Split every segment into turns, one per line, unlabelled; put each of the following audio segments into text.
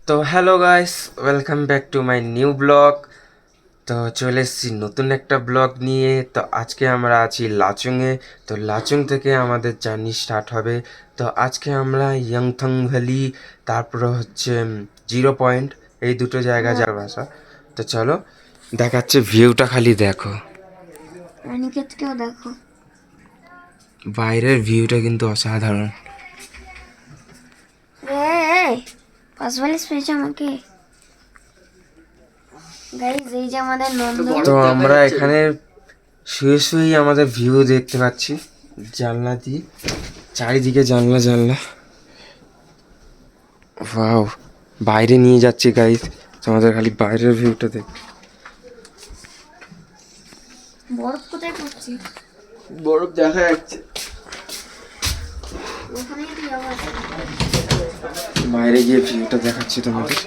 তো hello guys, welcome back to my new blog. তো চলে এসেছি নতুন একটা ব্লগ নিয়ে। তো আজকে আমরা আছি লাচুংয়ে। তো লাচুং থেকে আমাদের জার্নি স্টার্ট হবে। তো আজকে আমরা ইয়াংথং ভ্যালি, তারপরে হচ্ছে জিরো পয়েন্ট, এই দুটো জায়গা যাওয়ার ভাষা। তো চলো দেখাচ্ছে, ভিউটা খালি দেখো,
অনিকেতকেও দেখো।
বাইরের ভিউটা কিন্তু অসাধারণ।
পাসওয়ালিস পেয়েছে আমাকে। গাইজ এই যে আমাদের নন্দন।
তো আমরা এখানে শুয়ে শুয়েই আমাদের ভিউ দেখতে পাচ্ছি জানলা দিয়ে, চারিদিকে জানলা জানলা। ওয়াও, বাইরে নিয়ে যাচ্ছি গাইস, তোমাদের খালি বাইরের ভিউটা দেখ।
বরফ কোথায় পড়ছে?
বরফ দেখা যাচ্ছে,
ওখানেই তো যাবো।
বাইরে গিয়ে ভিউটা দেখাচ্ছি তোমাদের।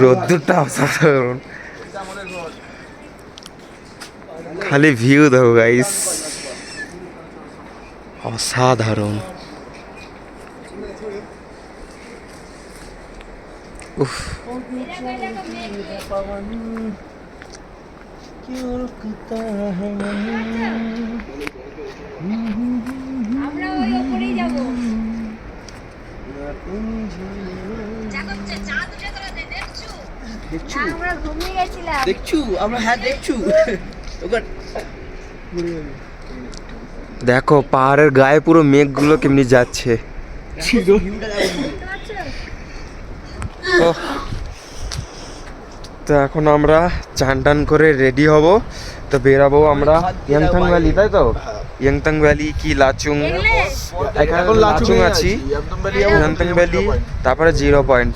রোদ্দুরটা অসাধারণ, খালি ভিউ দেখো গাইস, অসাধারণ। উফ,
আমরা ওই উপরেই যাবো। আমরা ঘুমিয়ে গেছিলাম।
দেখো পাহাড়ের গায়ে পুরো মেঘগুলো কেমনি যাচ্ছে। ওহ, তো এখন আমরা চান টান করে রেডি হব, তো বেরাবো আমরা ইয়াংথাং ভ্যালি, তাই তো? ইয়াংথাং ভ্যালি কি লাচুং, এখানে লাচুং আছি, ইয়াংথাং ভ্যালি, তারপরে জিরো পয়েন্ট।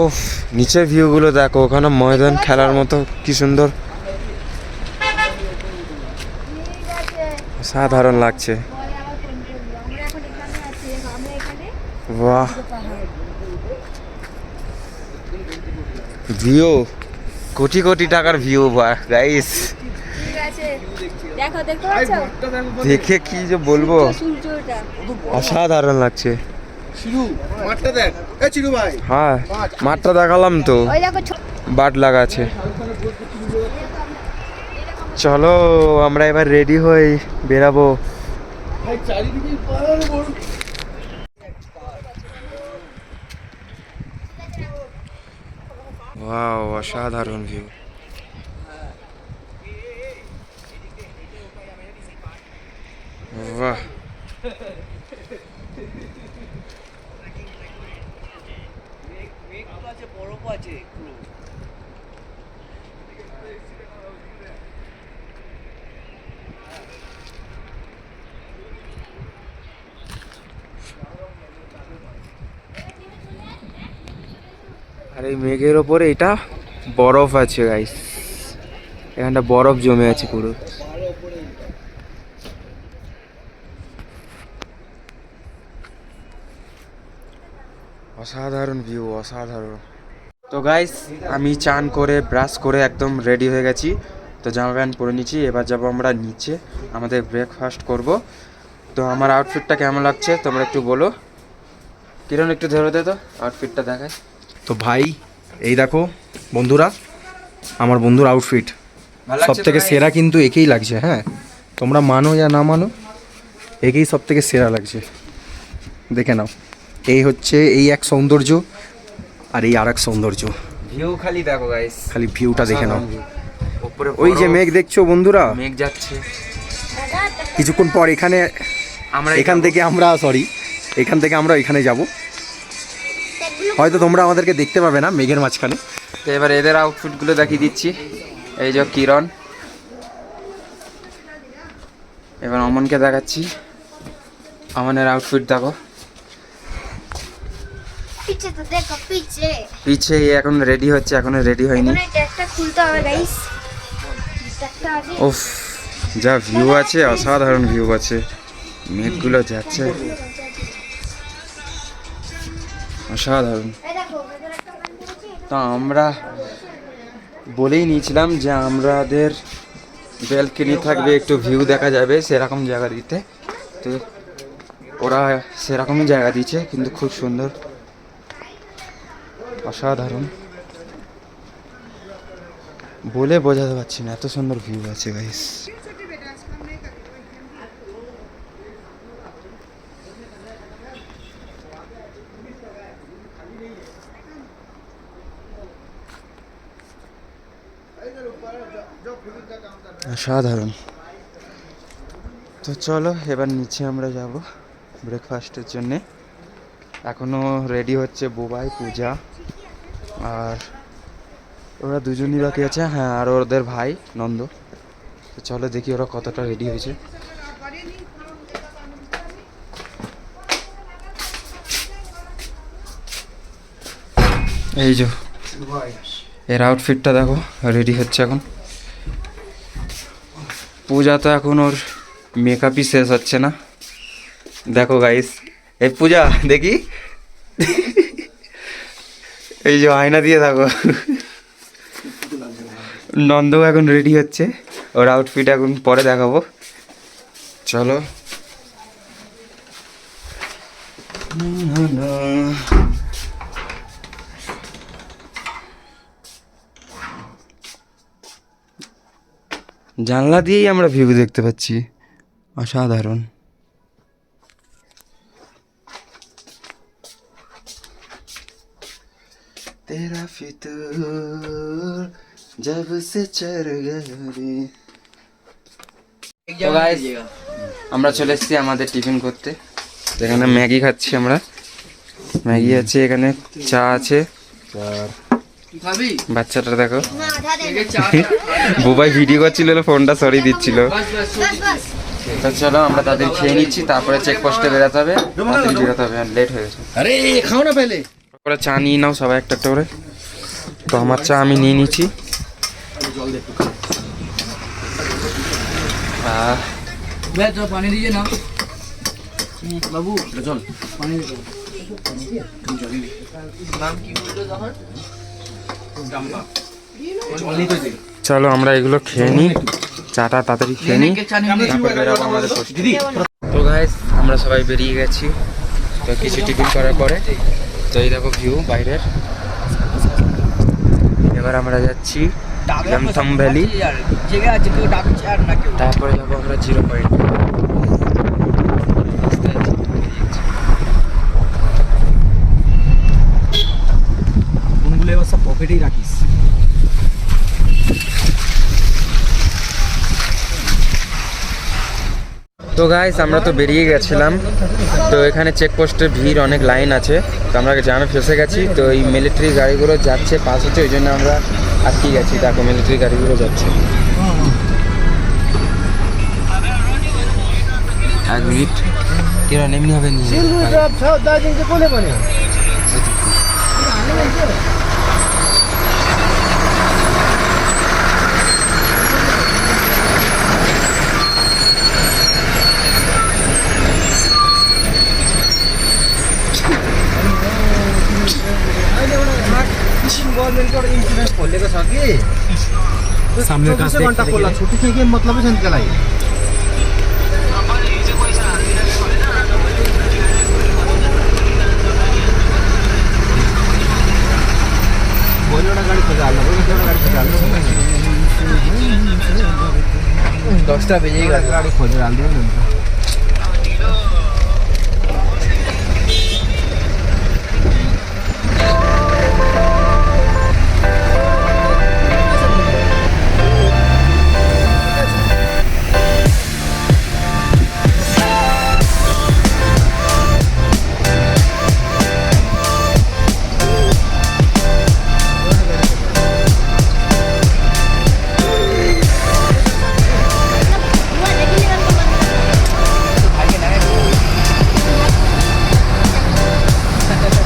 ওফ, নিচের ভিউগুলো দেখো, ওখানে ময়দান খেলার মতো কি সুন্দর, সাধারণ লাগছে। বাহ, ভিউ কোটি কোটি টাকার ভিউ, বাহ গাইস,
দেখো দেখতে পাচ্ছ?
দেখে কি যে বলবো,
সূর্যটা
অসাধারণ লাগছে।
মাঠটা দেখ, এ চিরু ভাই।
হ্যাঁ, মাঠটা দেখালাম তো,
ওই দেখো
বাট লাগা আছে। চলো আমরা এবার রেডি হই, বেরাবো।
চারিদিকে পাহাড় বড়।
ওয়াও, অসাধারণ ভিউ। বাহ, আর এই মেঘের ওপরে এটা বরফ আছে গাইস, এখানটা বরফ জমে আছে পুরো। অসাধারণ ভিউ, অসাধারণ। তো গাইস, আমি চান করে ব্রাশ করে একদম রেডি হয়ে গেছি। তো জামা প্যান্ট পরে নিচ্ছি, এবার যাবো আমরা নিচে, আমাদের ব্রেকফাস্ট করব। তো আমার আউটফিটটা কেমন লাগছে তোমরা একটু বলো। কিরণ একটু ধরে দে তো, আউটফিটটা দেখায়।
তো ভাই এই দেখো বন্ধুরা, আমার বন্ধুর আউটফিট
ভালো
সব
লাগছে তো
থেকে
guys?
সেরা কিন্তু একেই লাগছে। হ্যাঁ, তোমরা মানো या না মানো, একেই সব থেকে সেরা লাগছে। দেখে নাও, এই হচ্ছে এই এক সৌন্দর্য, আর এই আর এক সৌন্দর্য।
ভিউ খালি দেখো গাইস,
খালি ভিউটা দেখে নাও।
উপরে
ওই যে মেঘ দেখছো বন্ধুরা,
মেঘ যাচ্ছে।
কিছুক্ষণ পর এখানে
আমরা
এখান থেকে আমরা এখানে যাব। হয়তো তোমরা আমাদেরকে দেখতে পাবে না মেঘের মাঝখানে।
তো এবার এদের আউটফিটগুলো দেখিয়ে দিচ্ছি। এই যে কিরণ, এবার অমনকে দেখাচ্ছি, অমনের আউটফিট দেখো।
পিছে তো দেখো, পিছে
পিছে এখন রেডি হচ্ছে, এখনো রেডি হয়নি।
এখন এই ট্যাগটা খুলতে হবে গাইস। ট্যাগটা আগে
উফ, যা ভিউ আছে, অসাধারণ ভিউ আছে, মেঘগুলো যাচ্ছে, অসাধারণ।
এই দেখো ভেতরে একটা গান করেছি।
তো আমরা বলেই নিয়েছিলাম যে আমাদের ব্যালকনি থাকবে, একটু ভিউ দেখা যাবে সেরকম জায়গা দিতে। তো ওরা সেরকমই জায়গা দিয়েছে, কিন্তু খুব সুন্দর, অসাধারণ, বলে বোঝাতে পারছি না, এত সুন্দর ভিউ আছে গাইস। অসাধারণ। তো চলো এবার নিচে আমরা যাব ব্রেকফাস্টের জন্যে। এখনও রেডি হচ্ছে বুবাই, পূজা, আর ওরা দুজনই বাকি আছে, হ্যাঁ, আর ওদের ভাই নন্দ। তো চলো দেখি ওরা কতটা রেডি হয়েছে। এই যে এর আউটফিটটা দেখো, রেডি হচ্ছে এখন। পূজা তো এখন ওর মেকআপই শেষ হচ্ছে না, দেখো গাইস। এই পূজা দেখি, এই যে আয়না দিয়ে থাকো। নন্দ এখন রেডি হচ্ছে, ওর আউটফিট এখন পরে দেখাবো, চলো। জানলা দিয়েই আমরা ভিউ দেখতে পাচ্ছি, অসাধারণ। তেরা ফিতূর জব সে চর গয়ে। তো গাইস আমরা চলে এসেছি আমাদের টিফিন করতে। এখানে ম্যাগি খাচ্ছি আমরা, ম্যাগি আছে, এখানে চা আছে, আর বাচ্চাটা দেখো বুবাই ভিডিও করছিল, ফোনটা সরিয়ে দিচ্ছিল। তো চলো আমরা তাদের খেয়ে নিচ্ছি, তারপরে চেকপোস্টে বেরোতে হবে, তাড়াতাড়ি বেরোতে হবে, লেট হয়ে গেছে।
আরে খাও না পেলে
করে চা নিয়ে নাও সবাই একটা একটা করে। তো আমার চা আমি নিয়ে নিচ্ছি।
পানি দিয়ে না বাবু, চল পানি দিয়ে।
চলো আমরা এগুলো খেয়ে নিই, চাটা তাড়াতাড়ি খেয়ে নিই, তারপর বেরোবো আমাদের পোস্টে। তো গাইস আমরা সবাই বেরিয়ে গেছি, তো কিছু টিফিন করার পরে। তো এই দেখো ভিউ বাইরের। এবার আমরা যাচ্ছি লমথম ভ্যালি, তারপরে যাবো আমরা 0 পয়েন্ট।
কোনগুলো এবার সব পকেটেই রাখিস।
তো গাইস আমরা তো বেরিয়ে গেছিলাম, তো এখানে চেকপোস্টের ভিড়, অনেক লাইন আছে, তো আমরা জামে ফেসে গেছি। তো এই মিলিটারি গাড়িগুলো যাচ্ছে পাস হচ্ছে, ওই জন্য আমরা আটকে গেছি। দেখো মিলিটারি গাড়িগুলো যাচ্ছে। 1 মিনিট কেরা এমনি হবে নি।
सामने का घंटा खोला छुट्टी से मतलब है चलाई बोलो ना गाड़ी खोजा लो, गाड़ी खोजा लो, 10টা বেজেই গাড়ি खोजा डाल दिया ना।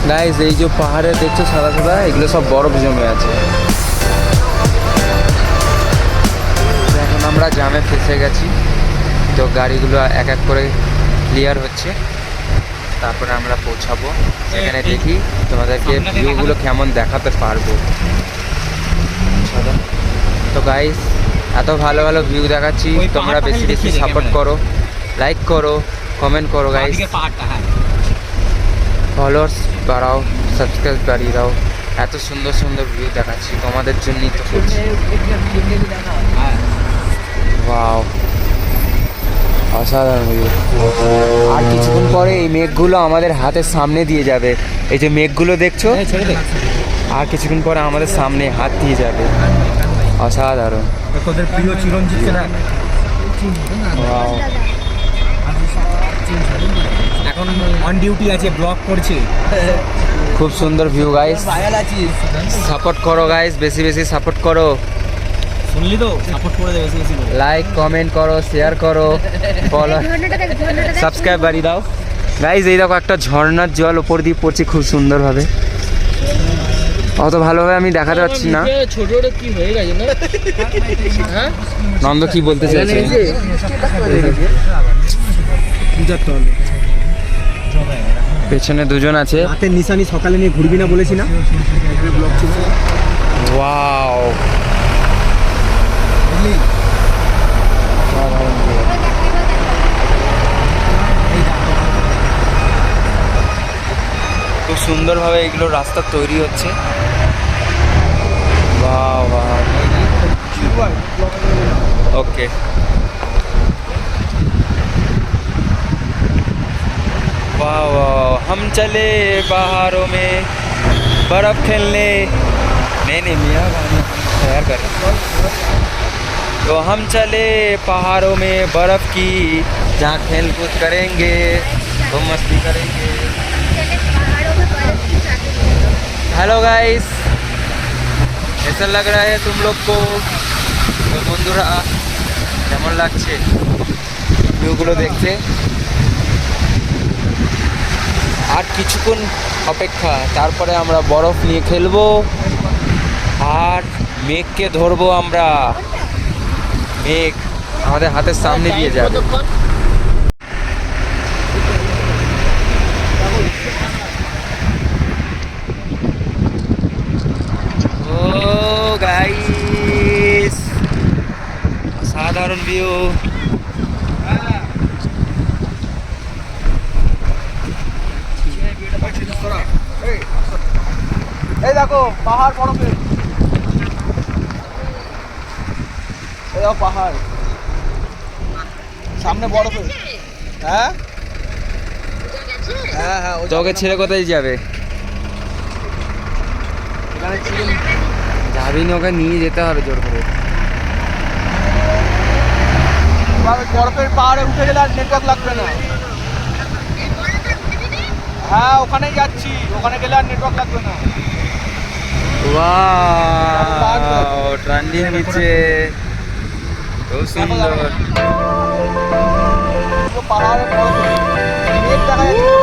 গাইস এই যে পাহাড়ে দেখছো সাদা সাদা, এগুলো সব বরফ জমে আছে। এখন আমরা জামে ফেসে গেছি, তো গাড়িগুলো এক এক করে ক্লিয়ার হচ্ছে, তারপরে আমরা পৌঁছাবো এখানে। দেখি তোমাদেরকে ভিউগুলো কেমন দেখাতে পারবো। তো গাইস এত ভালো ভালো ভিউ দেখাচ্ছি, তোমরা বেশি বেশি সাপোর্ট করো, লাইক করো, কমেন্ট করো গাইস,
পাহাড়টা, হ্যাঁ
ফলোয়ার্স বাড়াও, সাবস্ক্রাইব বাড়িয়ে দাও। এত সুন্দর সুন্দর ভিউ দেখাচ্ছি তোমাদের জন্যই তো করছি। ওয়াও, অসাধারণ ভিউ। আর কিছুক্ষণ পরে এই মেঘগুলো আমাদের হাতের সামনে দিয়ে যাবে। এই যে মেঘগুলো দেখছো, আর কিছুক্ষণ পরে আমাদের সামনে হাত দিয়ে যাবে। অসাধারণ।
তোদের প্রিয় চিরঞ্জিতকে না
ওয়াও,
এখন অন ডিউটি আছে, ব্লগ করছে।
খুব সুন্দর ভিউ গাইস। সাপোর্ট করো গাইস, বেশি বেশি সাপোর্ট করো।
শুনলি তো, সাপোর্ট করে দেবে বেশি বেশি করে।
লাইক কমেন্ট করো, শেয়ার করো, ফলো,
ঝর্ণাটা দেখ, ঝর্ণাটা দেখ।
সাবস্ক্রাইব বাড়িয়ে দাও গাইস। এই দেখো একটা ঝর্ণার জল ওপর দিয়ে পড়ছে খুব সুন্দরভাবে। অত ভালোভাবে আমি দেখাতে পারছি না।
ছোট কি হয়ে গেছে না? হ্যাঁ,
নন্দ কি বলতে চাইছে? পেছনে দুজন আছে।
হাতের নিশানি সকালে নিয়ে ঘুরবি না বলেছি না?
ওয়াও, খুব সুন্দরভাবে এগুলো রাস্তা তৈরি হচ্ছে। वाह वाह, ओके। वाह वाह, हम चले पहाड़ों में बर्फ खेलने। नहीं मियाँ तैयार कर रहे हैं। तो हम चले पहाड़ों में बर्फ की, जहाँ खेल कूद करेंगे, तो मस्ती करेंगे। हेलो गाइस, कैसा लग रहा है तुम लोग को? तो বন্ধুরা কেমন লাগছে ভিউগুলো দেখতে? আর কিছুক্ষণ অপেক্ষা, তারপরে আমরা বরফ নিয়ে খেলবো আর মেঘকে ধরবো আমরা। মেঘ আমাদের হাতের সামনে দিয়ে যাবে। গাইস, সাধারণ ভিউ।
এই দেখো পাহাড় বরফে, এই দেখো পাহাড় সামনে বরফে। হ্যাঁ হ্যাঁ হ্যাঁ,
তোকে ছেড়ে কোথায় যাবে? যাবি না, ওকে নিয়ে যেতে হবে জোর করে।
বরফের পাহাড়ে উঠে গেলে আর নেটওয়ার্ক লাগবে না। হ্যাঁ ওখানেই যাচ্ছি, ওখানে গেলে আর নেটওয়ার্ক লাগবে না।
ওয়াও, ট্রেন্ডিং নিচে খুব সুন্দর।
পাহাড়ে বরফে মেঘ দেখা যাচ্ছে।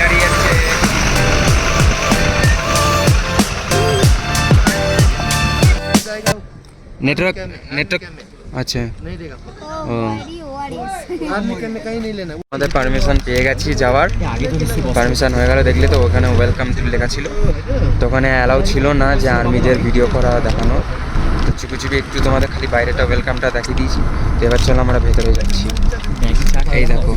গাড়ি আছে। नेटवर्क আচ্ছা ও, আমাদের পারমিশন পেয়ে গেছি যাওয়ার। পারমিশন হয়ে গেল, দেখলে তো ওখানে ওয়েলকাম লেখা ছিল, তো ওখানে অ্যালাউ ছিল না যে আর্মিদের ভিডিও করা দেখানো। তো চুপি চুপি একটু তোমাদের খালি বাইরেটা ওয়েলকামটা দেখিয়ে দিয়েছি। তো এবার চলো আমরা ভেতরে যাচ্ছি। এই দেখো,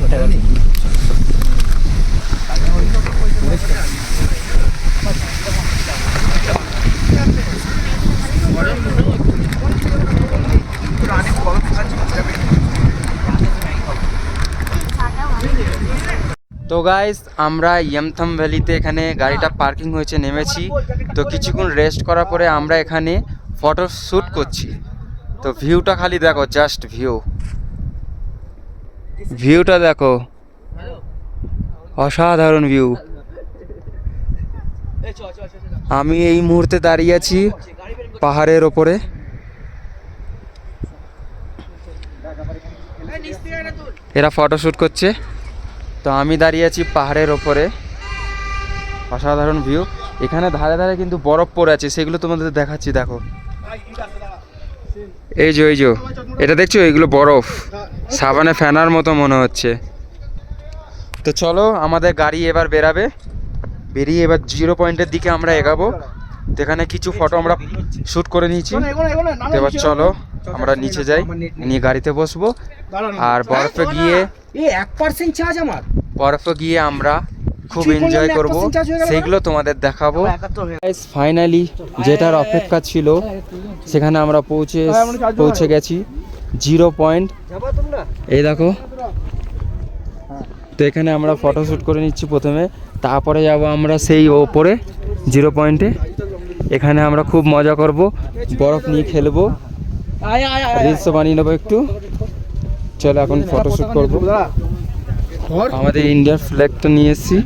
তো গাইস আমরা ইয়ামথাম ভ্যালিতে এখানে গাড়িটা পার্কিং হয়েছে, নেমেছি। তো কিছুক্ষণ রেস্ট করার পরে আমরা এখানে ফটো শ্যুট করছি। তো ভিউটা খালি দেখো, জাস্ট ভিউটা দেখো, অসাধারণ ভিউ। আমি এই মুহূর্তে দাঁড়িয়ে আছি পাহাড়ের ওপরে। এরা ফটোশ্যুট করছে, তো আমি দাঁড়িয়ে আছি পাহাড়ের ওপরে। অসাধারণ ভিউ। এখানে ধারে ধারে কিন্তু বরফ পড়ে আছে, সেগুলো তোমাদের দেখাচ্ছি। দেখো এই যে এটা দেখছো, এগুলো বরফ, সাবানে ফেনার মতো মনে হচ্ছে। তো চলো আমাদের গাড়ি এবার বেরিয়ে এবার 0 পয়েন্টের দিকে আমরা এগাবো। তো এখানে কিছু ফটো আমরা শ্যুট করে নিয়েছি। তো এবার চলো আমরা নিচে যাই, নিয়ে গাড়িতে বসবো আর বরফে গিয়ে
1% চার্জ আমার।
বরফে গিয়ে আমরা খুব এনজয় করব, সেইগুলো তোমাদের দেখাবো। ফাইনালি যেটার অপেক্ষা ছিল সেখানে আমরা পৌঁছে গেছি 0 পয়েন্ট। এই দেখো, তো এখানে আমরা ফটোশ্যুট করে নিচ্ছি প্রথমে, তারপরে যাব আমরা সেই ওপরে 0 পয়েন্টে। এখানে আমরা খুব মজা করব, বরফ নিয়ে খেলবো, রিলসও বানিয়ে নেবো একটু। চলো এখন ফটোশ্যুট করবো। আমাদের ইন্ডিয়ার ফ্ল্যাগটা নিয়ে এসেছি,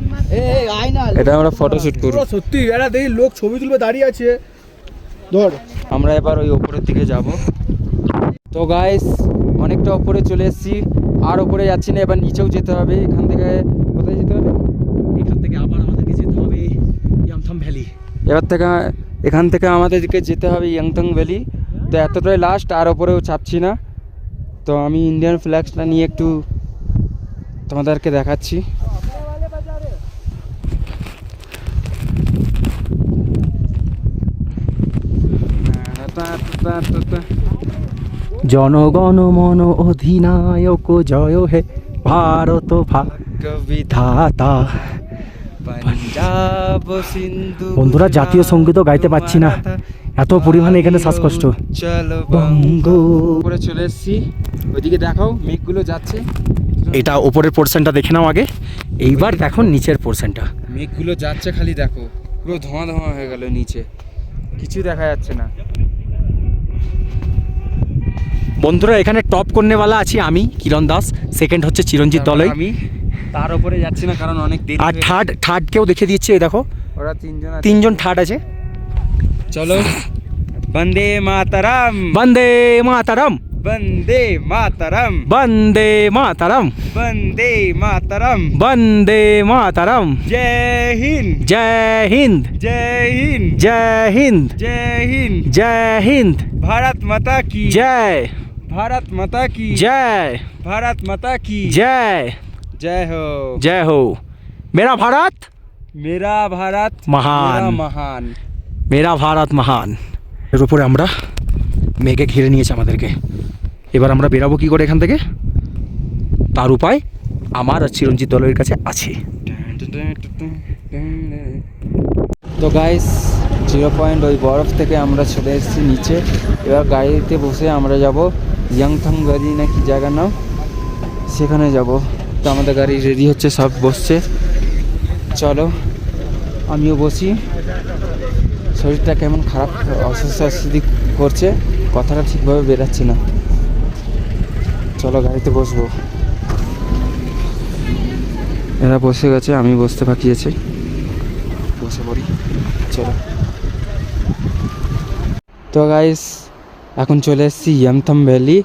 এটা আমরা ফটোশ্যুট করবো।
সত্যি এরা দেখি লোক ছবি তুলবে দাঁড়িয়ে আছে। ধর
আমরা এবার ওই ওপরের দিকে যাব। তো গাইস অনেকটা ওপরে চলে এসেছি, আর ওপরে যাচ্ছি না, এবার নিচেও যেতে হবে। এখান থেকে কোথায় যেতে হবে?
এখান থেকে আবার আমাদেরকে যেতে হবে ইয়াংথং ভ্যালি।
এখান থেকে আমাদেরকে যেতে হবে ইয়াংথং ভ্যালি। তো এতটাই লাস্ট, আর ওপরেও চাপছি না। তো আমি ইন্ডিয়ান ফ্ল্যাগটা নিয়ে একটু তোমাদেরকে দেখাচ্ছি।
জনগণ মন অধিনায়ক জয় হে ভারত বিধাতা।
পাঞ্জাব সিন্ধু।
বন্ধুরা জাতীয় সঙ্গীতও গাইতে পাচ্ছি না, এত পরিমাণে এখানে শ্বাসকষ্ট।
চলো
বঙ্গ
উপরে চলে এসেছি, ওইদিকে দেখাও মেঘগুলো যাচ্ছে।
এটা ওপরের পোর্শনটা দেখে নাও আগে, এইবার দেখো নিচের পোর্শনটা।
মেঘগুলো যাচ্ছে, খালি দেখো পুরো ধোঁয়া ধোঁয়া হয়ে গেল, নিচে কিছু দেখা যাচ্ছে না।
বন্ধুরা এখানে টপ করনেওয়ালা আছি আমি, কিরণ দাস। সেকেন্ড হচ্ছে চিরঞ্জিত দলই।
আমি তার উপরে যাচ্ছি না কারণ অনেক দেরি।
আর থার্ড কেউ দেখে দিচ্ছে, এই দেখো
ওরা
তিনজন থার্ড আছে।
চলো বন্দে মাতারাম,
বন্দে মাতারাম,
বন্দে মাতারাম,
বন্দে মাতারাম,
বন্দে মাতারাম,
বন্দে মাতারাম।
জয় হিন্দ,
জয় হিন্দ,
জয় হিন্দ,
জয় হিন্দ,
জয় হিন্দ,
জয় হিন্দ,
भारत माता की
जय,
भारत माता की
जय,
भारत माता की
जय,
जय हो,
जय हो। मेरा भारत
मेरा भारत
महान,
मेरा महान,
मेरा भारत महान। এর উপরে আমরা মেঘে ঘিরে নিয়েছে আমাদেরকে। এবার আমরা বেরাবো কি করে এখান থেকে, তার উপায় আমার আর চিরঞ্জিত দলের কাছে আছে।
তো গাইস 0 পয়েন্ট ওই বরফ থেকে আমরা চলে এসেছি নিচে। এবার গাড়িতে বসে আমরা যাব ইয়াংথং ভ্যালি না কি জায়গার নাম, সেখানে যাব। তো আমাদের গাড়ি রেডি হচ্ছে, সব বসছে। চলো আমিও বসি। শরীরটা কেমন খারাপ, অস্বস্তি করছে, কথাটা ঠিকভাবে বেরাচ্ছে না। চলো গাড়িতে বসবো। এরা বসে গেছে, আমি বসতে বাকি আছি, বসে পড়ি। চলো। তো গাইস এখন চলে এসেছি ইয়াংথং ভ্যালি।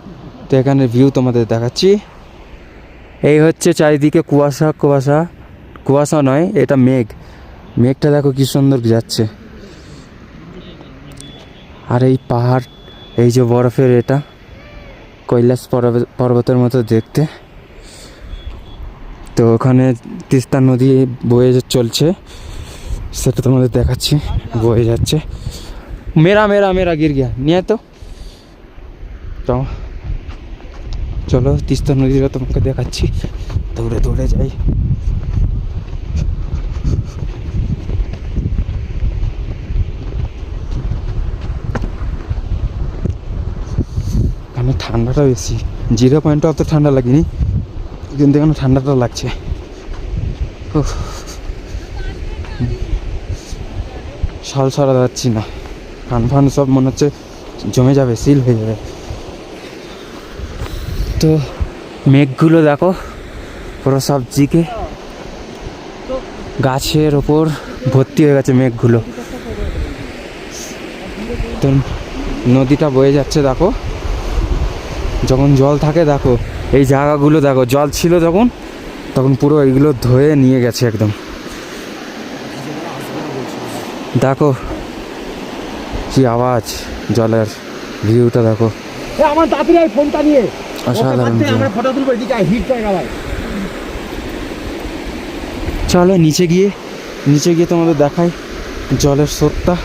তো এখানে ভিউ তোমাদের দেখাচ্ছি। এই হচ্ছে চারিদিকে কুয়াশা, কুয়াশা, কুয়াশা নয় এটা মেঘ। মেঘটা দেখো কি সুন্দর যাচ্ছে। আর এই পাহাড়, এই যে বরফের এটা কৈলাস পর্বতের মতো দেখতে। তো ওখানে তিস্তা নদী বয়ে চলছে, সেটা তোমাদের দেখাচ্ছি, বয়ে যাচ্ছে। মেরা মেরা মেরা গির গিয়া নিয়ে তো চলো তিস্তা নদীটা তোমাকে দেখাচ্ছি, দৌড়ে দৌড়ে যাই। এখানে ঠান্ডাটা বেশি, 0 পয়েন্টটা অত ঠান্ডা লাগেনি, কিন্তু এখানে ঠান্ডাটা লাগছে। শাল সরা যাচ্ছি না, কান ফান সব মনে হচ্ছে জমে যাবে, সিল হয়ে যাবে। তো মেঘগুলো দেখো পুরো সব দিকে গাছের ওপর ভর্তি হয়ে গেছে মেঘগুলো। তো নদীটা বয়ে যাচ্ছে দেখো, যখন জল থাকে দেখো এই জায়গাগুলো দেখো, জল ছিল যখন তখন পুরো এইগুলো ধুয়ে নিয়ে গেছে একদম। দেখো কি আওয়াজ, জলের ভিউটা দেখো।
আমার দাদির এই ফোনটা নিয়ে
অসাধারণ।
আমরা ফটো তুলবো, এদিকে হিট জায়গা ভাই।
চলো নিচে গিয়ে তোমাদের দেখাই জলের স্রোতটা।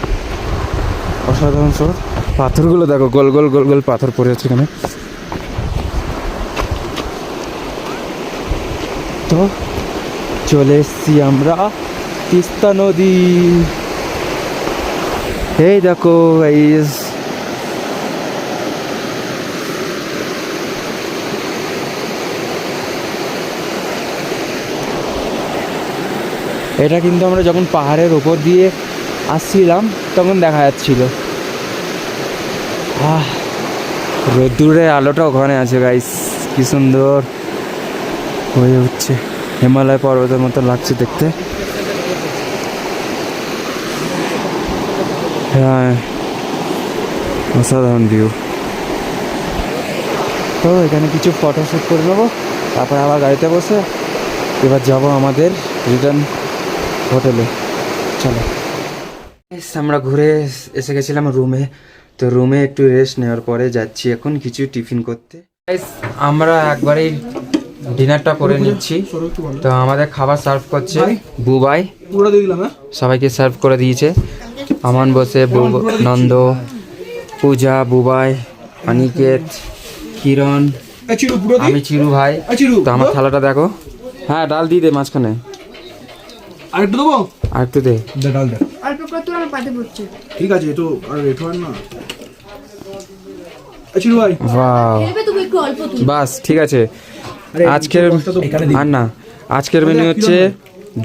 অসাধারণ শহর। পাথরগুলো দেখো, গোল গোল গোল গোল পাথর পড়ে আছে এখানে। তো চলে এসছি আমরা তিস্তা নদী। এই দেখো গাইস, এটা কিন্তু আমরা যখন পাহাড়ের ওপর দিয়ে আসছিলাম তখন দেখা যাচ্ছিল। রোদ্দুরের আলোটা ওখানে আছে গাইস, কি সুন্দর হয়ে উঠছে, হিমালয় পর্বতের মতো লাগছে দেখতে। হ্যাঁ, অসাধারণ ভিউ। তো এখানে কিছু ফটোশ্যুট করে নেবো, তারপর আবার গাড়িতে বসে এবার যাব আমাদের রিটার্ন হোটেলে। চলো, আমরা ঘুরে এসে গেছিলাম রুমে। তো রুমে একটু রেস্ট নেওয়ার পরে যাচ্ছি এখন কিছু টিফিন করতে। আমরা একবারেই ডিনারটা করে নিচ্ছি। তো আমাদের খাবার সার্ভ করছে বুবাই, সবাইকে সার্ভ করে দিয়েছে। আমান বসে, নন্দ, পূজা, বুবাই, অনিকেত, কিরণ, আমি চিরু ভাই। তো আমার থালাটা দেখো। হ্যাঁ, ডাল দিয়ে দে মাঝখানে,
আরেকটু দেবো?
আরেকটু দে।
ডাল দে।
অল্প করে তোর আমার পাতে পড়ছে।
ঠিক আছে, একটু আর রেট হয় না। চিরু ভাই,
ওয়াও,
এবার তুমি একটু অল্প তুই।
বাস ঠিক আছে। আজকের আর না, আজকের মেনু হচ্ছে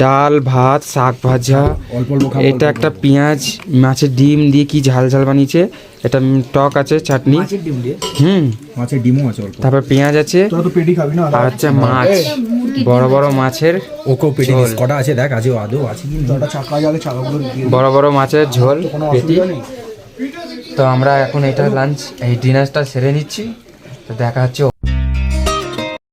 ডাল, ভাত, শাক ভাজা,
অল্প অল্প খাবো।
এটা একটা পেঁয়াজ, মাছের ডিম দিয়ে কি ঝাল ঝাল বানিয়েছে, এটা টক আছে, চাটনি,
মাছের ডিম দিয়ে,
হুম,
মাছের ডিমও আছে অল্প।
তারপর পেঁয়াজ আছে,
তোরা তো পেটি খাবি না?
আর হচ্ছে মাছ, বড় বড় মাছের,
ওকেও পেটে দিস। কটা আছে দেখ, আজও আদৌ আছে কি না।
তোরা চাকা গেলে চাকাগুলো দিয়ে দে।
বড় বড় মাছের ঝোল,
কোনো
পেটি।
অসুবিধা নেই।
তো আমরা এখন এটা লাঞ্চ, এই ডিনারটা সেরে নিচ্ছি। তো দেখা হচ্ছে